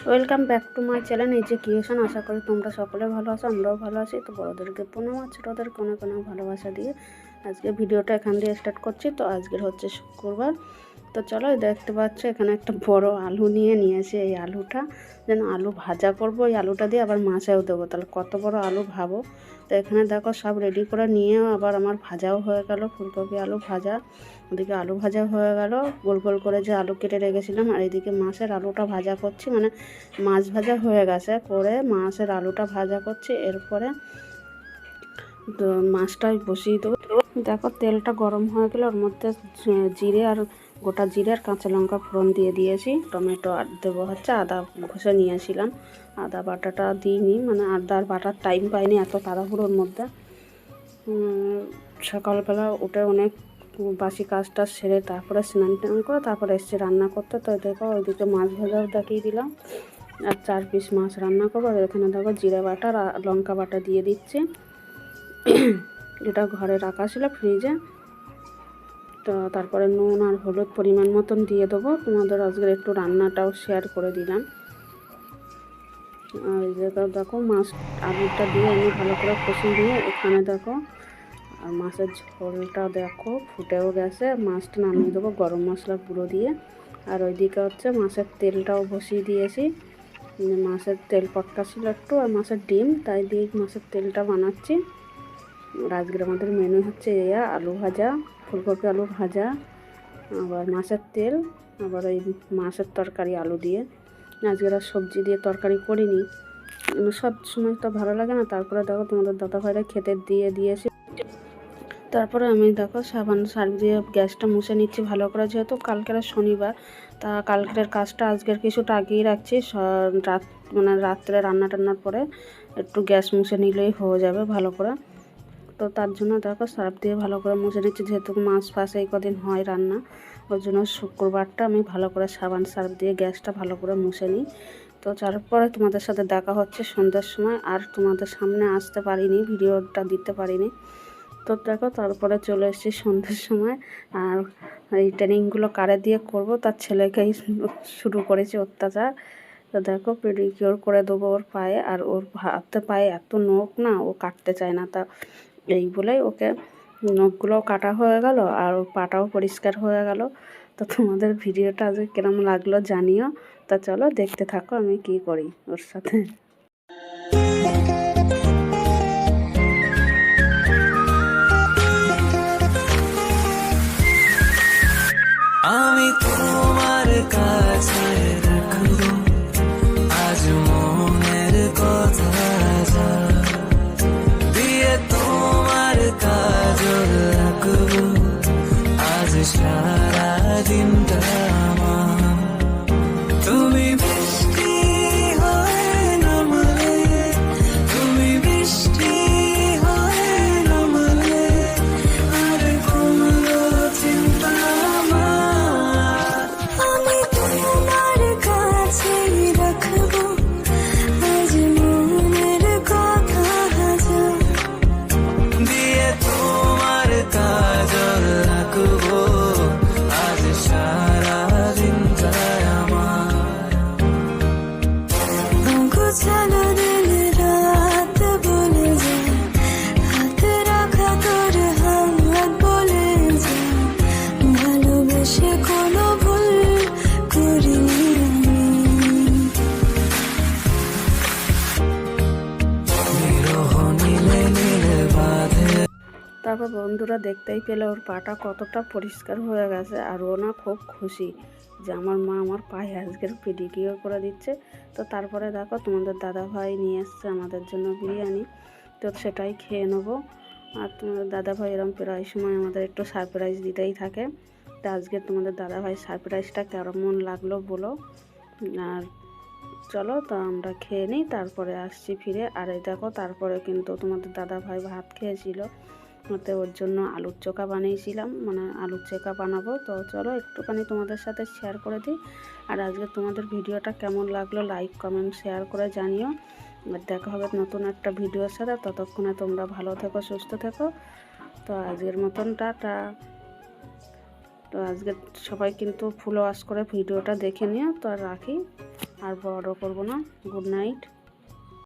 Welcome back to my channel নিজে creation. আশা করি তোমরা সকলে ভালো আছো, আমরাও ভালো আছি। তো বড়োদেরকে প্রণাম আর ছোটোদেরকে অনেক অনেক ভালোবাসা দিয়ে আজকে ভিডিওটা এখান দিয়ে স্টার্ট করছি। তো আজকের হচ্ছে শুক্রবার। তো চলো, দেখতে পাচ্ছ এখানে একটা বড় আলু নিয়েছি। এই আলুটা যেন আলু ভাজা করব, এই আলুটা দিয়ে আবার মাছেও দেবো। তাহলে কত বড় আলু ভাবো। তো এখানে দেখো সব রেডি করে নিয়ে আবার আমার ভাজাও হয়ে গেল, ফুলকপি আলু ভাজা। ওদিকে আলু ভাজা হয়ে গেল, গোল গোল করে যে আলু কেটে রেখেছিলাম। আর এইদিকে মাছের আলুটা ভাজা করছি, মানে মাছ ভাজা হয়ে গেছে, করে মাছের আলুটা ভাজা করছি। এরপরে তো মাছটাই বসিয়ে দেবো। দেখো তেলটা গরম হয়ে গেলে ওর মধ্যে জিরে আর গোটা জিরে আর কাঁচা লঙ্কা ফোড়ন দিয়ে দিয়েছি। টমেটো আর দেবো হচ্ছে আদা ঘষে নিয়েছিলাম, আদা বাটাটা দিইনি, মানে আদার বাটার টাইম পাইনি এত তাড়াহুড়োর মধ্যে। সকালবেলা উঠে অনেক বাসি কাজটা সেরে তারপরে স্নান টান করে তারপরে এসেছি রান্না করতে। তো দেখো ওইদিকে মাছ ভাজাও দেখিয়ে দিলাম, আর 4 পিস মাছ রান্না করবো। আর এখানে দেখো জিরে বাটা আর লঙ্কা বাটা দিয়ে দিচ্ছি। এটা ঘরে রাখা ছিল ফ্রিজে। তো তারপরে নুন আর হলুদ পরিমাণ মতন দিয়ে দেবো। তোমাদের আজকের একটু রান্নাটাও শেয়ার করে দিলাম। আর এই দেখো মাছ আলুটা দিয়ে আমি ভালো করে কষিয়ে দিয়ে এখানে দেখো আর মাছের ঝোলটা দেখো ফুটেও গেছে। মাছটা নামিয়ে দেবো গরম মশলা গুঁড়ো দিয়ে। আর ওইদিকে হচ্ছে মাছের তেলটাও বসিয়ে দিয়েছি। মাছের তেল পটকা ছিল একটু, আর মাছের ডিম তাই দিয়ে মাছের তেলটা বানাচ্ছি। আর আজকের আমাদের মেনু হচ্ছে আলু ভাজা, ফুলকপি আলু ভাজা, আবার মাছের তেল, আবার ওই মাছের তরকারি আলু দিয়ে। আজকের আর সবজি দিয়ে তরকারি করিনি, সব সময় তো ভালো লাগে না। তারপরে দেখো তোমাদের দাদাভাইরা খেতে দিয়েছি। তারপরে আমি দেখো সাবান সার্ফ দিয়ে গ্যাসটা মুছে নিচ্ছি ভালো করে, যেহেতু কালকের শনিবার। তা কালকের কাজটা আজকের কিছুটা আগেই রাখছি। রাত্রে রান্না টান্নার পরে একটু গ্যাস মুছে নিলেই হয়ে যাবে ভালো করে। তো তার জন্য দেখো সার্ফ দিয়ে ভালো করে মুছে নিচ্ছি, যেহেতু মাছ ফাঁস এই কদিন হয় রান্না। ওই জন্য শুক্রবারটা আমি ভালো করে সাবান সার্ফ দিয়ে গ্যাসটা ভালো করে মুছে নিই। তো তারপরে তোমাদের সাথে দেখা হচ্ছে সন্ধ্যার সময়। আর তোমাদের সামনে আসতে পারিনি, ভিডিওটা দিতে পারিনি। তো দেখো তারপরে চলে এসেছি সন্ধ্যার সময়। আর এই ট্রেনিংগুলো কারে দিয়ে করব, তার ছেলেকেই শুরু করেছি অত্যাচার। তো দেখো পেডিকিওর করে দেবো ওর পায়ে, আর ওর হাতে পায়ে এত নখ না, ও কাটতে চায় না। তা এই বলেই ওকে নখগুলোও কাটা হয়ে গেল, আর ওর পাটাও পরিষ্কার হয়ে গেল। তো তোমাদের ভিডিওটা আজকে কিরম লাগলো জানিও। তা চলো দেখতে থাকো আমি কি করি ওর সাথে। আমি তোমার কাছে রাখবো আজ মনের কথা দিয়ে, তোমার কাজল রাখবো আজ সারা দিনটা আমার। তুমি বৃষ্টি হয়ে নামলে, তুমি বৃষ্টি হয়ে নামলে, আর কোনো চিন্তা আমি তোমার কাছে রাখবো আজ মনের কথা দিয়ে, তোমার কাজল রাখবো আজ সারা দিনটা আমার। গোছানো দিন রাত বলে যায়, হাত রাখা তোর হাত বলে যায়, ভালোবেসে কোনো ভুল করিনি আমি। বিরহ নীলে নীলে বাঁধে। তারপর বন্ধুরা দেখতেই পেলে ওর পাটা কতটা পরিষ্কার হয়ে গেছে। আর ও না খুব খুশি যে আমার মা আমার পায়ে আজকের পেডিকিওর করে দিচ্ছে। তো তারপরে দেখো তোমাদের দাদাভাই নিয়ে এসছে আমাদের জন্য বিরিয়ানি, তো সেটাই খেয়ে নেবো। আর তোমাদের দাদাভাই এরকম প্রায় সময় আমাদের একটু সারপ্রাইজ দিতেই থাকে। তো আজকে তোমাদের দাদাভাই সারপ্রাইজটা কেমন লাগলো বলো। আর চলো তো আমরা খেয়ে নিই, তারপরে আসছি ফিরে। আর এই দেখো তারপরে কিন্তু তোমাদের দাদাভাই ভাত খেয়েছিল, ওতে ওর জন্য আলুর চোখা বানিয়েছিলাম, মানে আলুর চোখা বানাবো। তো চলো একটুখানি তোমাদের সাথে শেয়ার করে দিই। আর আজকে তোমাদের ভিডিওটা কেমন লাগলো লাইক কমেন্ট শেয়ার করে জানিও। আর দেখা হবে নতুন একটা ভিডিওর সাথে। ততক্ষণে তোমরা ভালো থেকো, সুস্থ থেকো। তো আজকের মতন টাটা। তো আজকে সবাই কিন্তু ফুল ওয়াশ করে ভিডিওটা দেখে নিও। তো আর রাখি। আর বড় করব না। Good night.